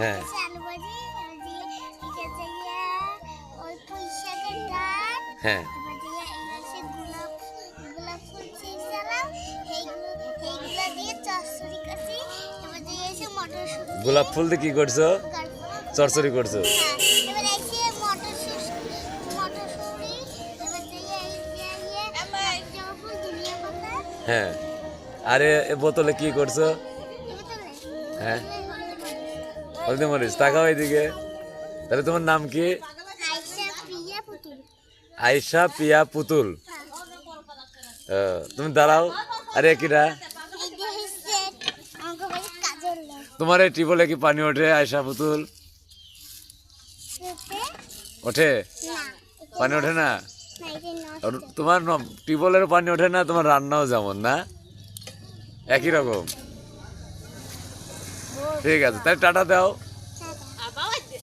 হ্যাঁ হ্যাঁ গোলাপ ফুল দিয়ে কি করছো? চরচরি করছো? হ্যাঁ। আরে এ বোতলে কি করছো? হ্যাঁ হলদি মরিচ। তাকাও এইদিকে। তাহলে তোমার নাম কি? আয়শা পিয়া পুতুল। তুমি দাঁড়াও। আরে কিরা তোমার এই টিউবওয়েলে কি পানি ওঠে আয়শা পুতুল? ওঠে? পানি ওঠে না? তোমার টিউবওয়েলের পানি ওঠে না, তোমার রান্নাও যেমন না, একই রকম। ঠিক আছে, তাই টাটা দাও।